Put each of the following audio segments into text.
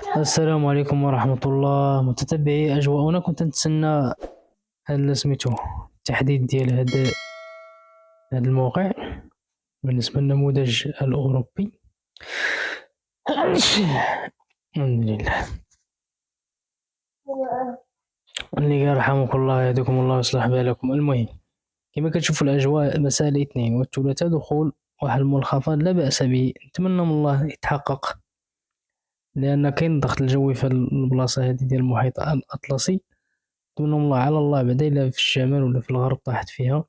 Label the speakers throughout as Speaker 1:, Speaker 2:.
Speaker 1: السلام عليكم ورحمة الله متتبعي أجواءنا. كنت نتسنى سميتو التحديث ديال هذا الموقع بالنسبة للنموذج الأوروبي. الحمد لله. اللي يرحمك الله يهديكم الله ويصلح بالكم. المهم كما كتشوفوا الأجواء مساء الاثنين والثلاثاء دخول واحد المنخفض لا بأس به، نتمنى من الله يتحقق، لأن كاين ضغط الجوي في البلاصة هذه ديال المحيط الأطلسي. نتمنى من الله على الله بعدا إلا في الشمال ولا في الغرب طاحت فيها،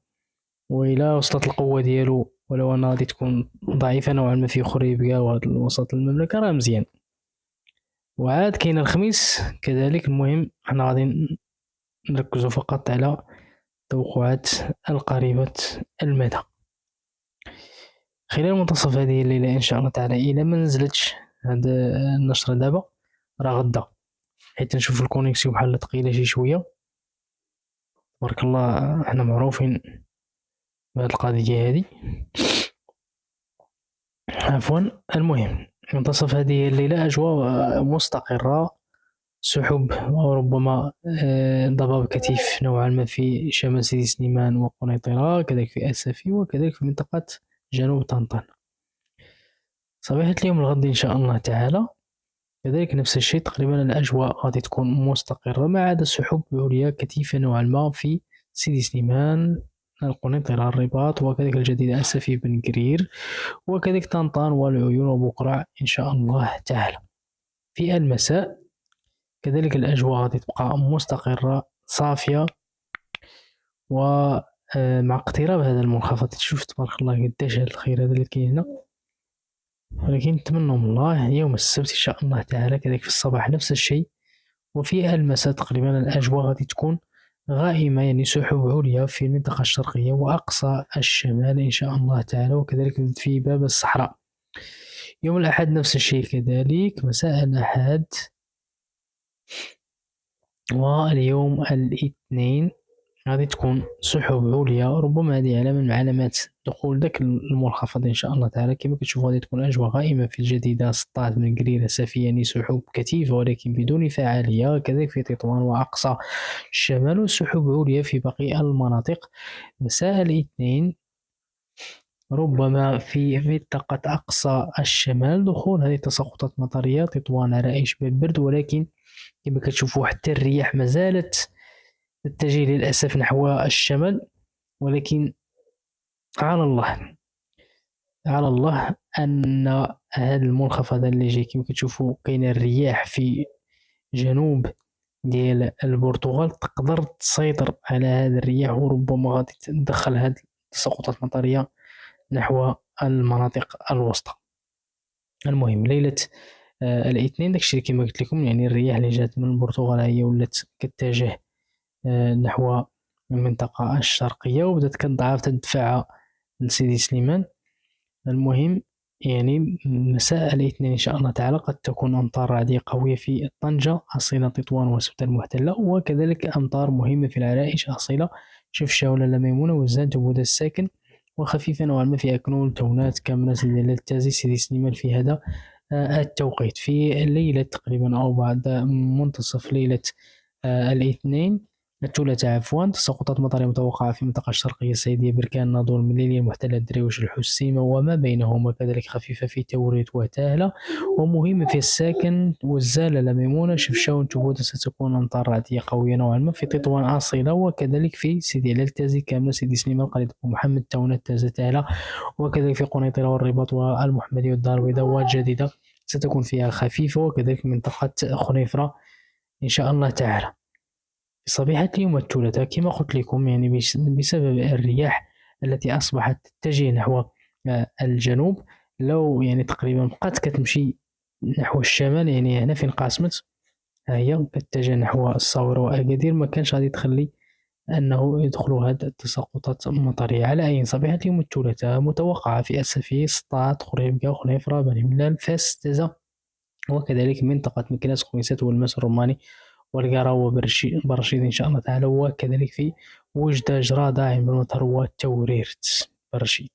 Speaker 1: وإلا وصلت القوة ديالو ولو أنها غادي تكون ضعيفة نوعا ما في خريبكا وهاد الوسط المملكة راه مزيان. وعاد كاين الخميس كذلك. المهم حنا غادي نركزو فقط على توقعات القريبة المدى خلال منتصف هذه الليلة إن شاء الله تعالى. إلا ما نزلتش هاد النشرة دابا راه غدا، حيت نشوف الكونيكسيون بحال ثقيلة شي شوية. تبارك الله حنا معروفين بهاد القضية هادي. عفوا. المهم منتصف هذه الليلة أجواء مستقرة، سحب وربما ضباب كثيف نوعا ما في شمال سيدي سليمان وقنيطرة، كذلك في أسفي وكذلك في منطقة جنوب طنطا. صباحة اليوم الغد إن شاء الله تعالى كذلك نفس الشيء تقريبا. الأجواء غادي تكون مستقرة ما عدا سحب عليا كثيفة نوعا ما في سيدي سليمان، القنيطرة، الرباط وكذلك الجديدة أسفي بن قرير وكذلك طنطان والعيون وبقرع إن شاء الله تعالى. في المساء كذلك الأجواء غادي تبقى مستقرة صافية، ومع اقتراب هذا المنخفض تشوف تبارك الله قداش هذا الخير هذا اللي كاين هنا. ولكن نتمنى من الله يوم السبت إن شاء الله تعالى كذلك في الصباح نفس الشيء، وفي المساء تقريبا الأجواء غادي تكون غائمة، يعني سحب عليا في المنطقة الشرقية وأقصى الشمال إن شاء الله تعالى وكذلك في باب الصحراء. يوم الأحد نفس الشيء كذلك مساء الأحد. واليوم الاثنين غادي تكون سحب عليا، ربما هذه علامة من علامات دخول داك المنخفض إن شاء الله تعالى. كما كتشوفوا غادي تكون أجواء غائمة في الجديدة، سطات من قريرة سفية، يعني سحب كثيفة ولكن بدون فعالية، كذلك في تطوان وأقصى الشمال، وسحب عليا في باقي المناطق. مساء الاثنين ربما في منطقة أقصى الشمال دخول هذه التساقطات مطرية، تطوان عرائش باب برد، ولكن كما كتشوفوا حتى الرياح ما زالت تتجه للأسف نحو الشمال. ولكن على الله على الله أن هذا المنخفض اللي جاي كما كتشوفوا كاين الرياح في جنوب ديال البرتغال تقدر تسيطر على هذا الرياح، وربما غادي تدخل هذه التساقطات المطرية نحو المناطق الوسطى. المهم ليلة الاثنين داكشي اللي كما قلت لكم، يعني الرياح اللي جات من البرتغال هي ولات كتجه نحو المنطقة الشرقية وبدات كتضعف تدفع لسيدي سليمان. المهم يعني مساء الاثنين إن شاء الله تعالى قد تكون أمطار رعدية قوية في طنجة أصيلة تطوان وسبتة المحتلة، وكذلك أمطار مهمة في العرائش أصيلة شفشة ولا ميمونة وزان تبودا الساكن، وخفيفة نوعا ما في أكنول تونات كاملة سيدي التازي سيدي سليمان في هذا التوقيت. في الليلة تقريبا أو بعد منتصف ليلة الاثنين الثلاثاء عفوا تساقطات مطرية متوقعة في المنطقة الشرقية السعيدية بركان ناظور مليلية المحتلة الدريوش الحسيمة وما بينهما، كذلك خفيفة في توريت وتاهلة ومهمة في الساكن والزالة ميمونة شفشاون تبودا. ستكون أمطار رعدية قوية نوعا ما في تطوان أصيلة وكذلك في سيدي علال تازي كاملة سيدي سليمان قرية محمد تونات تازة تاهلة، وكذلك في قنيطرة والرباط والمحمدية والدار البيضاء والجديدة ستكون فيها خفيفة، وكذلك منطقة خنيفرة إن شاء الله تعالى. في صبيحة اليوم الثلاثاء كما قلت لكم يعني بسبب الرياح التي أصبحت تتجه نحو الجنوب، لو يعني تقريبا بقات كتمشي نحو الشمال، يعني هنا فين قاسمت هي كتجه نحو الصاورة وأكادير، ما كانش غادي تخلي أنه يدخلوا هاد التساقطات المطرية. على أي صبيحة اليوم الثلاثاء متوقعة في أسفي، سطات، خريبكا، خنيفرة، بني ملال، فاس، تازة، وكذلك منطقة مكناس، خميسات، والماس الروماني، والقراوة، برشيد إن شاء الله تعالى، وكذلك في وجدة، جرادة، عين بن وتوريرت برشيد.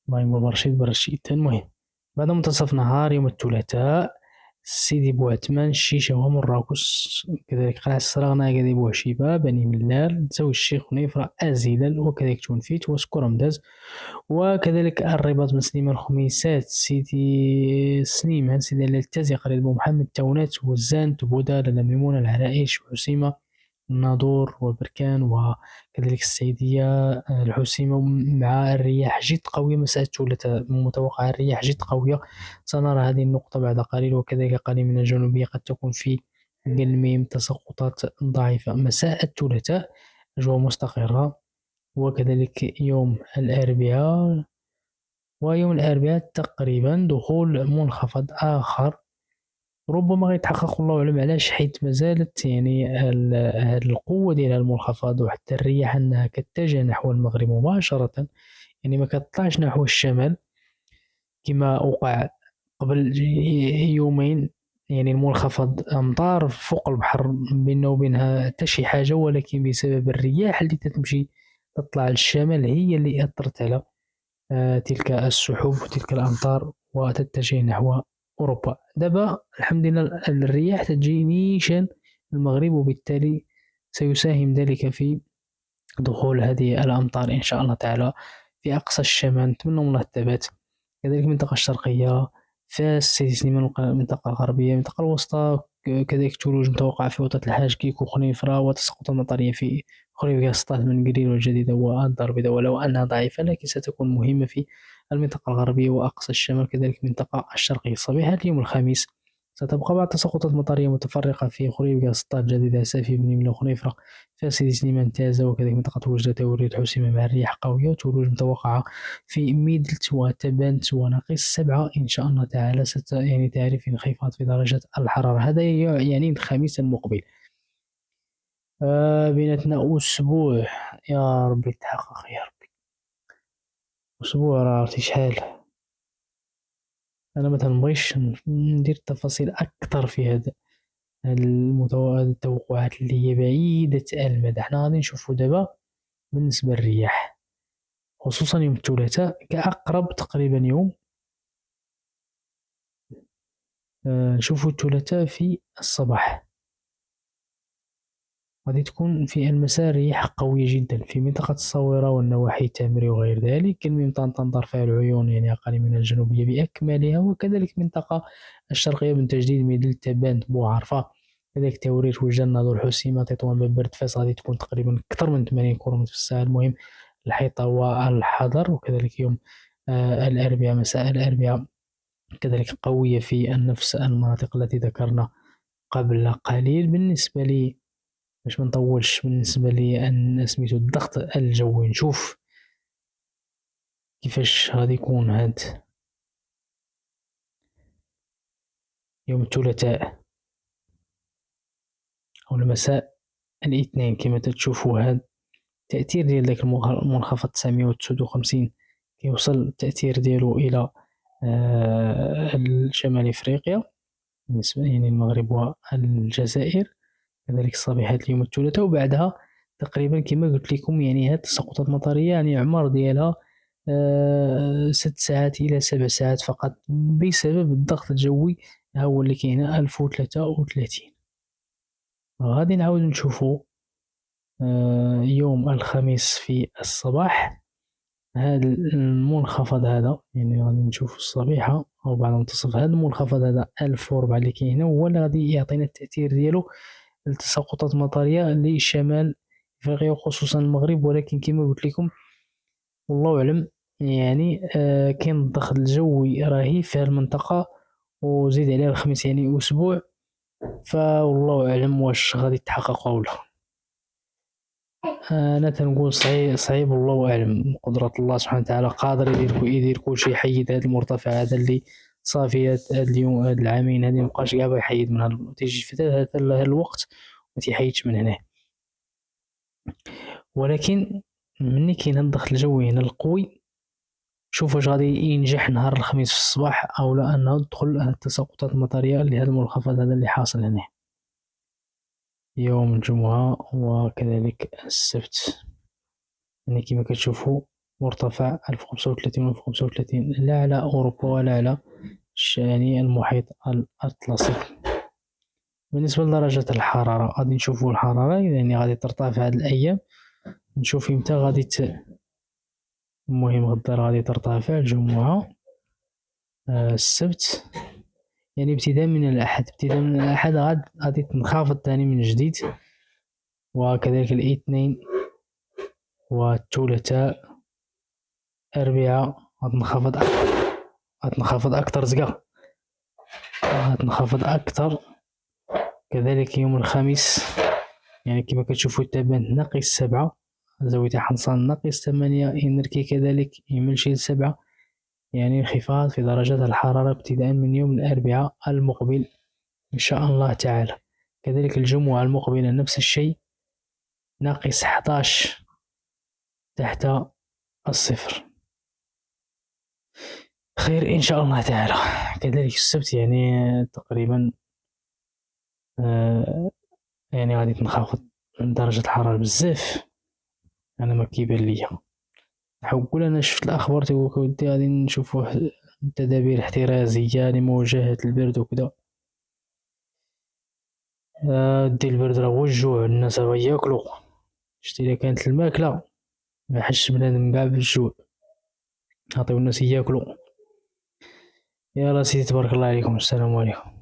Speaker 1: الله يقول برشيد. المهم بعد منتصف نهار يوم الثلاثاء سيدي بوعثمان، الشيشة ومراكش، كذلك قلعة الصراغنة، أكادي بوعشيبة، بني ملال، تزاوج الشيخ ونيفرة، أزيلال، وكذلك تونفيت وسكرمداز، وكذلك الرباط بن سليمان، الخميسات، سيدي سليمان، سيدي التازي، قرية بو محمد، تونات، وزان، تبوذا، لالا ميمونة، العرائش، وحسيمة، الناظور، وبركان، وكذلك السعيدية، الحسيمة، مع الرياح جد قوية. مساء الثلاثاء متوقع الرياح جد قوية، سنرى هذه النقطة بعد قليل. وكذلك قليل من الجنوبية، قد تكون في قلميم تساقطات ضعيفة. مساء الثلاثاء أجواء مستقرة. وكذلك يوم الأربعاء، ويوم الأربعاء تقريبا دخول منخفض آخر، ربما غيتحقق الله أعلم علاش، حيث مازالت يعني القوة ديال المنخفض وحتى الرياح أنها كتجه نحو المغرب مباشرة، يعني ما كتطلعش نحو الشمال كما وقع قبل يومين. يعني المنخفض أمطار فوق البحر بيننا وبينها حتى شي حاجة، ولكن بسبب الرياح اللي تتمشي تطلع للشمال هي اللي أثرت على تلك السحب وتلك الأمطار وتتجه نحو أوروبا. دابا الحمد لله الرياح تجي نيشان المغرب، وبالتالي سيساهم ذلك في دخول هذه الأمطار إن شاء الله تعالى في أقصى الشمال. نتمنى الله الثبات. كذلك المنطقة الشرقية، فاس، سيدي سليمان، المنطقة الغربية، المنطقة الوسطى، كذلك تولوج متوقع في وسط الحاج، كيكو، خنيفرة، وتساقط المطرية في خريبكا، سطات، من قليل والجديدة والدار البيضاء، ولو أنها ضعيفة لكن ستكون مهمة في المنطقة الغربية وأقصى الشمال. كذلك المنطقة الشرقية. صبيحة اليوم الخميس ستبقى بعض تساقطات مطرية متفرقة في خريبكا، سطات، جديدة، سافي، بني ملي، خنيفرة، في سيدي سليمان، تازة، وكذلك منطقة وجدة، توريد، حسيمة، مع الرياح قوية. وتولوج متوقعة في ميدلت وتبنت وناقص 7 إن شاء الله تعالى. يعني تعرف انخفاض في درجة الحرارة. هذا يعني الخميس المقبل. بيناتنا أسبوع، يا ربي تحقق يا ربي. أسبوع راه عرفتي شحال. أنا مثلا مبغيش ندير تفاصيل أكثر في هذا التوقعات اللي هي بعيدة المدى. حنا غادي نشوفو دابا بالنسبة للرياح، خصوصا يوم الثلاثاء كأقرب تقريبا يوم. نشوفو الثلاثاء في الصباح غادي تكون في المساء رياح قوية جدا في منطقة الصويرة والنواحي التامري وغير ذلك، كالميم، طنطا، طرفي العيون، يعني أقل من الجنوبية بأكملها، وكذلك المنطقة الشرقية من تجديد، ميدل، تبانت، بوعرفة، كذلك توريت، وجدان، ناظور، حسيمة، تطوان، ببرد، فاس، غادي تكون تقريبا أكثر من 80 كيلومتر في الساعة. المهم الحيطة والحذر. وكذلك يوم الأربعاء، مساء الأربعاء كذلك قوية في نفس المناطق التي ذكرنا قبل قليل. بالنسبة لي باش ما نطولش، بالنسبة لي أن سميتو الضغط الجوي، نشوف كيفاش غادي يكون هاد يوم الثلاثاء أو المساء الاثنين. كما تشوفوا هاد التأثير ديال داك المنخفض 959 كيوصل التأثير ديالو إلى شمال إفريقيا، بالنسبة يعني المغرب والجزائر. كذلك صبيحة اليوم الثلاثاء، وبعدها تقريبا كما قلت لكم يعني هاد التساقطات المطرية يعني عمر ديالها 6 ساعات إلى 7 ساعات فقط، بسبب الضغط الجوي هو اللي كاين 1033. غادي نعاود نشوفو يوم الخميس في الصباح هذا المنخفض هذا، يعني غادي نشوفو الصبيحة أو بعد منتصف هذا المنخفض هذا 1004 اللي كاين هنا، هو اللي غادي يعطينا التأثير ديالو التساقطات مطرية لشمال إفريقيا وخصوصا المغرب. ولكن كما قلت لكم والله أعلم، يعني كاين الضغط الجوي رهيب في المنطقة، وزيد عليه الخميس يعني أسبوع، فوالله أعلم واش غادي يتحقق أو لا. أنا تنقول صعيب والله أعلم. قدرة الله سبحانه وتعالى قادر يدير كل شيء، يحيد هذا المرتفع هذا اللي صافي هاد اليوم هاد العامين هادي مبقاش كاع يحيد من هاد تيجي في هذا الوقت ما تيحيدش من هنا. ولكن مني كاين هاد الضغط الجوي هنا القوي، شوف واش غادي ينجح نهار الخميس في الصباح او لا انه تدخل التساقطات المطريه لهذا المنخفض هذا اللي حاصل هنا يوم الجمعه وكذلك السبت. يعني كما كتشوفوا مرتفع 1035 و 1035 لا على اوروبا ولا على يعني المحيط الأطلسي. بالنسبة لدرجة الحرارة غادي نشوفو الحرارة يعني غادي ترتفع هاد الأيام، نشوف إمتى غادي المهم غدا غادي ترتفع الجمعة، السبت، يعني ابتداء من الأحد. غادي تنخفض تاني من جديد، وكذلك الاثنين والثلاثاء، الأربعاء غتنخفض أكتر زكا، غتنخفض أكتر. كذلك يوم الخميس يعني كما كتشوفو تبان -7، زاوية حنصان -8، إنركي كذلك يمشي ل7، يعني انخفاض في درجات الحرارة ابتداء من يوم الأربعاء المقبل إن شاء الله تعالى. كذلك الجمعة المقبلة نفس الشيء، -11 تحت الصفر. خير إن شاء الله تعالى. كذلك السبت يعني تقريبا يعني غادي تنخفض درجة الحرارة بزاف، أنا ما كيبان ليا. نقول أنا شفت الأخبار تيقولك ودي غادي نشوفو تدابير احترازية لمواجهة البرد وكذا. دي البرد راه هو الجوع، الناس راه ياكلو، شتي إلا كانت الماكلة ما يحسش بنادم كاع بالجوع، نعطيو الناس ياكلو. يلا سيدي تبارك الله عليكم، السلام عليكم.